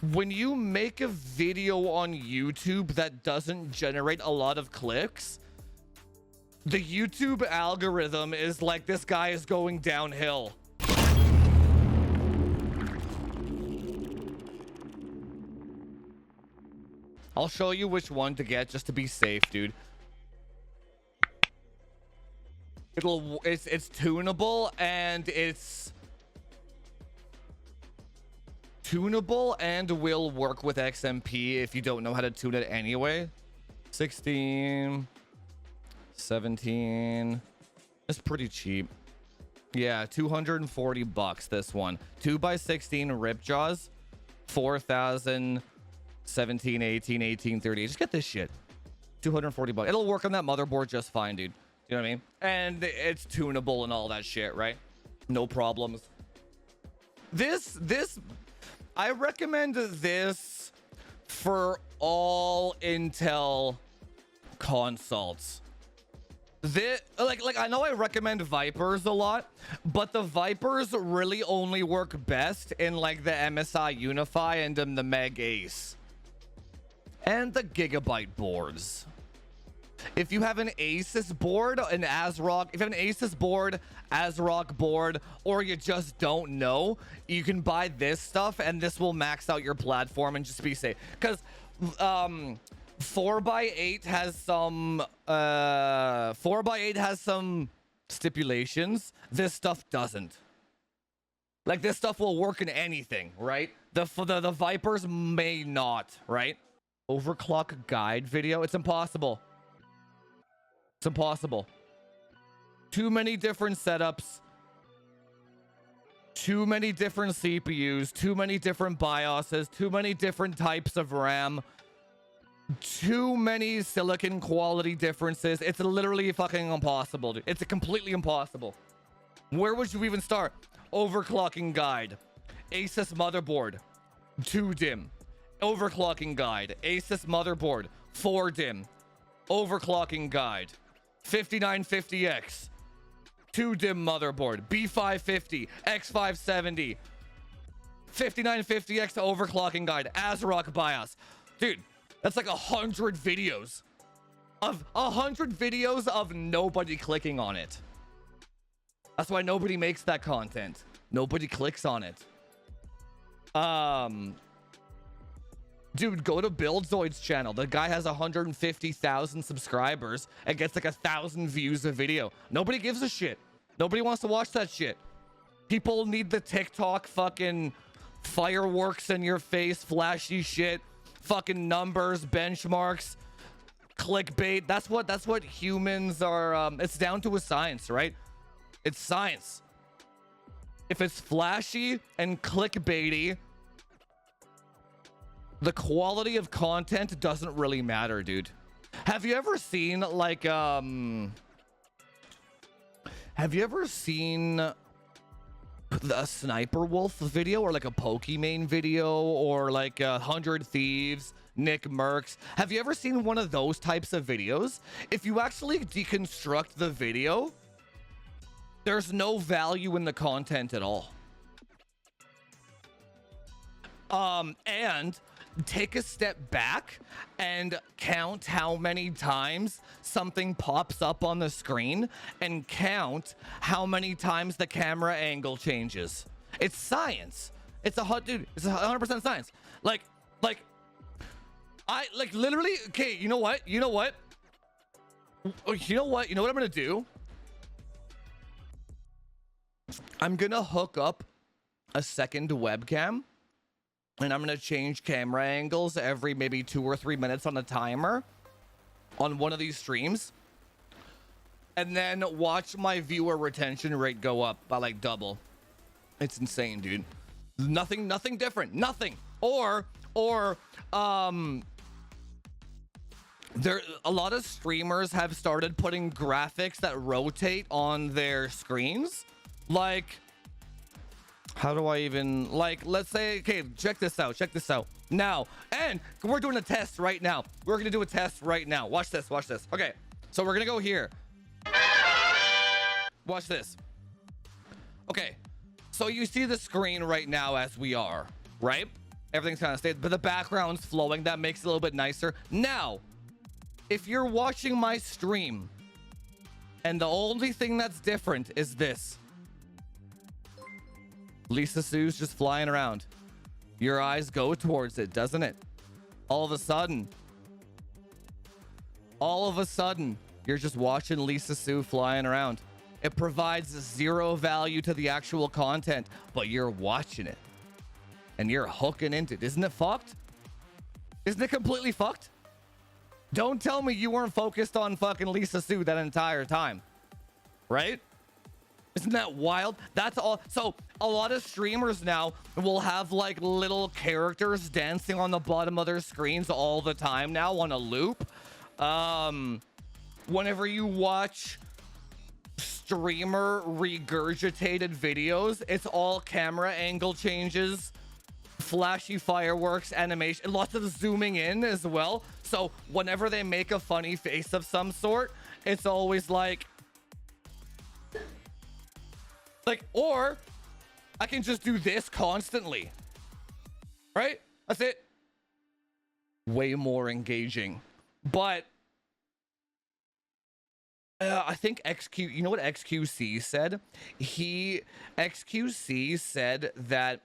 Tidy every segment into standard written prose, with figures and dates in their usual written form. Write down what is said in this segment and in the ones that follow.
when you make a video on YouTube that doesn't generate a lot of clicks, the YouTube algorithm is like, this guy is going downhill. I'll show you which one to get just to be safe, dude. It's tunable, and it's tunable and will work with XMP if you don't know how to tune it anyway. 16, 17. It's pretty cheap. Yeah, 240 bucks this one. 2x16 rip jaws, 4,000, 17, 18, 18, 30. Just get this shit. 240 bucks. It'll work on that motherboard just fine, dude. You know what I mean? And it's tunable and all that shit, right? No problems. This I recommend this for all Intel consoles. Like I know I recommend Vipers a lot, but the Vipers really only work best in like the MSI Unify and the Meg Ace and the Gigabyte boards. If you have an Asus board, an ASRock, if you have an Asus board, ASRock board, or you just don't know, you can buy this stuff and this will max out your platform and just be safe. Because 4x8 has some 4x8 has some stipulations. This stuff doesn't. Like, this stuff will work in anything, right? The Vipers may not, right? Overclock guide video. It's impossible. It's impossible. Too many different setups. Too many different CPUs. Too many different BIOSes. Too many different types of RAM. Too many silicon quality differences. It's literally fucking impossible, dude. It's completely impossible. Where would you even start? Overclocking guide. Asus motherboard. 2 dim. Overclocking guide. Asus motherboard. 4 dim. Overclocking guide. 5950X. 2 dim motherboard. B550. X570. 5950X overclocking guide. ASRock BIOS. Dude, that's like 100 videos. Of 100 videos of nobody clicking on it. That's why nobody makes that content. Nobody clicks on it. Dude, go to BuildZoid's channel. The guy has 150,000 subscribers and gets like 1,000 views a video. Nobody gives a shit. Nobody wants to watch that shit. People need the TikTok fucking fireworks in your face, flashy shit, fucking numbers, benchmarks, clickbait. That's what humans are. It's down to a science, right? It's science. If it's flashy and clickbaity, the quality of content doesn't really matter, dude. Have you ever seen like have you ever seen a Sniper Wolf video or like a Pokimane video or like 100 Thieves, Nick Merckx? Have you ever seen one of those types of videos? If you actually deconstruct the video, there's no value in the content at all. And take a step back and count how many times something pops up on the screen and count how many times the camera angle changes. It's science. It's dude, it's 100% science. Like literally, okay, you know what I'm gonna do? I'm gonna hook up a second webcam and I'm gonna change camera angles every maybe 2 or 3 minutes on a timer on one of these streams, and then watch my viewer retention rate go up by like double. It's insane, dude. Nothing different. Nothing. Or there a lot of streamers have started putting graphics that rotate on their screens. Like, how do I even, like, let's say, okay, check this out now, and we're doing a test right now. We're gonna do a test right now. Watch this. Okay, so we're gonna go here. Watch this. Okay, so you see the screen right now as we are, right? Everything's kind of stayed, but the background's flowing. That makes it a little bit nicer. Now, if you're watching my stream and the only thing that's different is this, Lisa Sue's just flying around. Your eyes go towards it, doesn't it? All of a sudden, you're just watching Lisa Sue flying around. It provides zero value to the actual content, but you're watching it and you're hooking into it. Isn't it fucked? Isn't it completely fucked? Don't tell me you weren't focused on fucking Lisa Sue that entire time, right? Isn't that wild? That's all. So a lot of streamers now will have like little characters dancing on the bottom of their screens all the time now on a loop. Whenever you watch streamer regurgitated videos, it's all camera angle changes, flashy fireworks, animation, lots of zooming in as well. So whenever they make a funny face of some sort, it's always like, or I can just do this constantly, right? That's it. Way more engaging. But I think XQ, you know what XQC said? XQC said that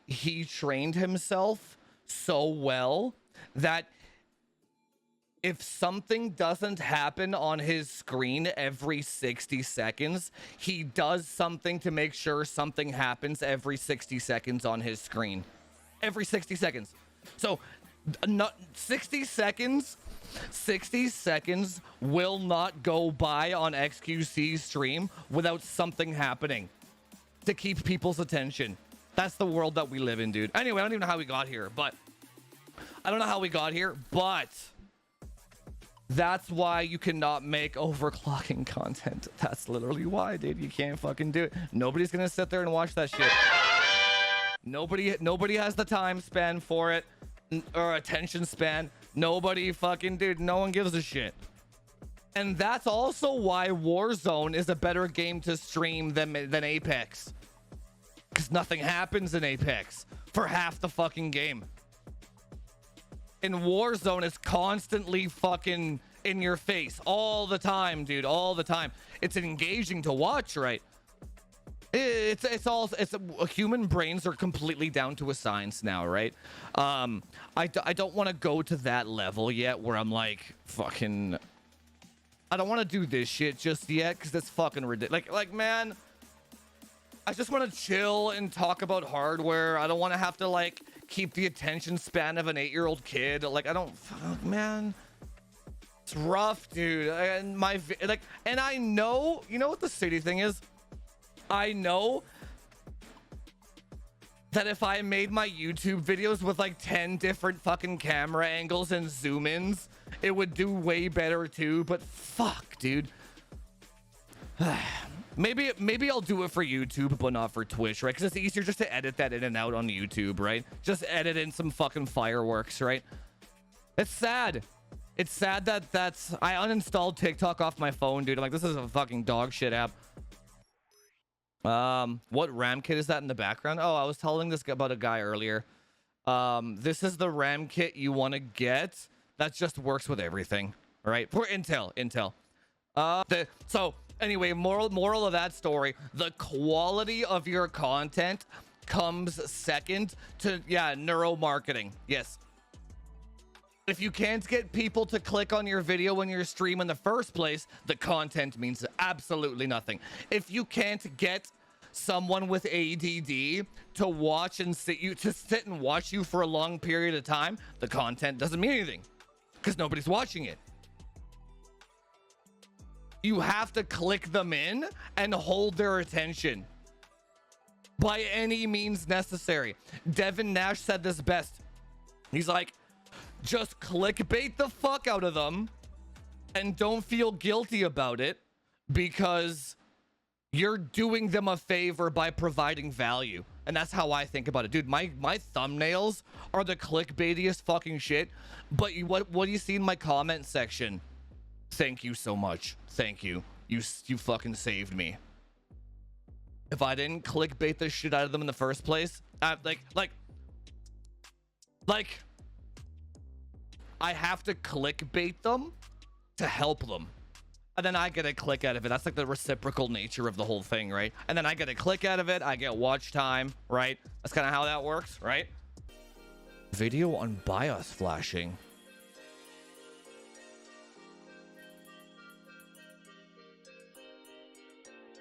he trained himself so well that if something doesn't happen on his screen every 60 seconds, he does something to make sure something happens every 60 seconds on his screen. Every 60 seconds. So, not 60 seconds will not go by on XQC's stream without something happening to keep people's attention. That's the world that we live in, dude. Anyway, I don't even know how we got here, but that's why you cannot make overclocking content. That's literally why, dude. You can't fucking do it. Nobody's gonna sit there and watch that shit. Nobody has the time span for it or attention span. Nobody fucking, dude. No one gives a shit. And that's also why Warzone is a better game to stream than Apex. Because nothing happens in Apex for half the fucking game. In Warzone, it's constantly fucking in your face all the time, dude, all the time. It's engaging to watch, right? Human brains are completely down to a science now, right? I don't want to go to that level yet where I'm like fucking, I don't want to do this shit just yet because that's fucking ridiculous. Like man, I just want to chill and talk about hardware. I don't want to have to like keep the attention span of an 8-year-old kid. Like I don't, man, it's rough, dude. And and I know, you know what the shitty thing is? I know that if I made my YouTube videos with like 10 different fucking camera angles and zoom ins, it would do way better too. But fuck, dude. Maybe I'll do it for YouTube, but not for Twitch, right? Because it's easier just to edit that in and out on YouTube, right? Just edit in some fucking fireworks, right? It's sad. It's sad that I uninstalled TikTok off my phone, dude. I'm like, this is a fucking dog shit app. What RAM kit is that in the background? Oh, I was telling this about a guy earlier. This is the RAM kit you want to get. That just works with everything, right? For Intel. So anyway, moral of that story, the quality of your content comes second to, neuromarketing. Yes. If you can't get people to click on your video when you're streaming in the first place, the content means absolutely nothing. If you can't get someone with ADD to watch and sit and watch you for a long period of time, the content doesn't mean anything because nobody's watching it. You have to click them in and hold their attention by any means necessary. Devin Nash said this best. He's like, just clickbait the fuck out of them and don't feel guilty about it because you're doing them a favor by providing value. And that's how I think about it. Dude, my thumbnails are the clickbaitiest fucking shit. But what do you see in my comment section? Thank you so much. Thank you. You fucking saved me. If I didn't clickbait the shit out of them in the first place, like Like, I have to clickbait them to help them. And then I get a click out of it. That's like the reciprocal nature of the whole thing, right? And then I get a click out of it. I get watch time, right? That's kind of how that works, right? Video on BIOS flashing.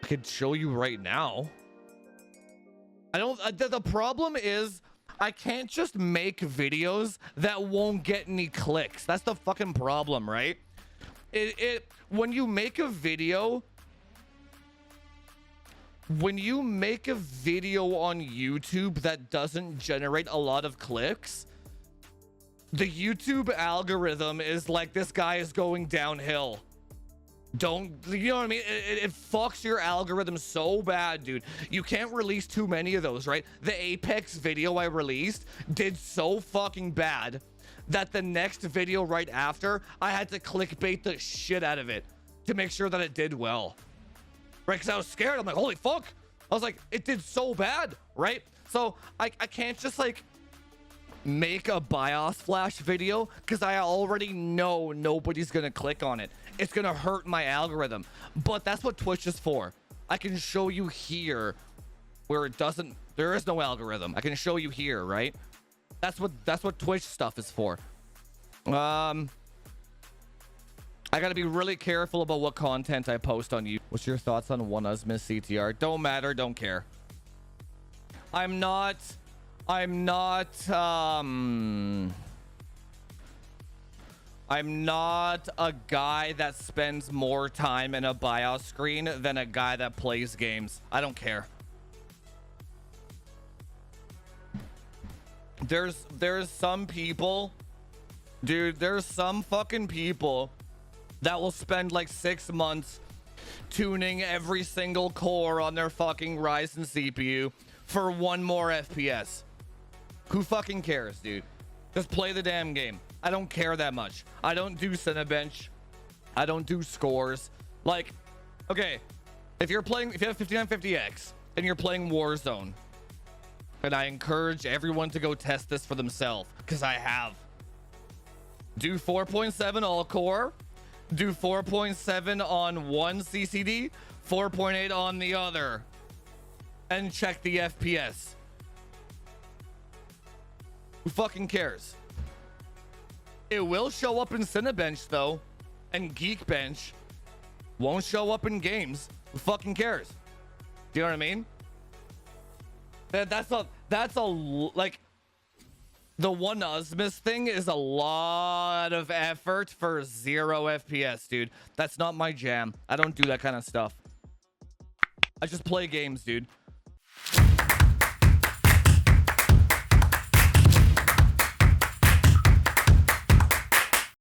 I could show you right now. I don't, the problem is I can't just make videos that won't get any clicks. That's the fucking problem, right? When you make a video on YouTube that doesn't generate a lot of clicks, the YouTube algorithm is like, this guy is going downhill. Don't, you know what I mean? It fucks your algorithm so bad, dude. You can't release too many of those, right? The Apex video I released did so fucking bad that the next video right after, I had to clickbait the shit out of it to make sure that it did well, right? Because I was scared. I'm like, holy fuck. I was like, it did so bad, right? So I can't just like make a BIOS flash video because I already know nobody's gonna click on it. It's gonna hurt my algorithm. But that's what Twitch is for. I can show you here where it doesn't, there is no algorithm. I can show you here, right? That's what Twitch stuff is for. I gotta be really careful about what content I post on you. What's your thoughts on one Usmis CTR? Don't matter, don't care. I'm not a guy that spends more time in a BIOS screen than a guy that plays games. I don't care. There's some people, dude, there's some fucking people that will spend like 6 months tuning every single core on their fucking Ryzen CPU for one more FPS. Who fucking cares, dude? Just play the damn game. I don't care that much. I don't do Cinebench. I don't do scores. Like, okay, if you have 5950X and you're playing Warzone, and I encourage everyone to go test this for themselves, because I have. Do 4.7 all core, do 4.7 on one CCD, 4.8 on the other, and check the FPS. Who fucking cares? It will show up in Cinebench though, and Geekbench. Won't show up in games. Who fucking cares? Do you know what I mean? That's a like, the one Usmis thing is a lot of effort for 0 FPS, dude. That's not my jam. I don't do that kind of stuff. I just play games, dude.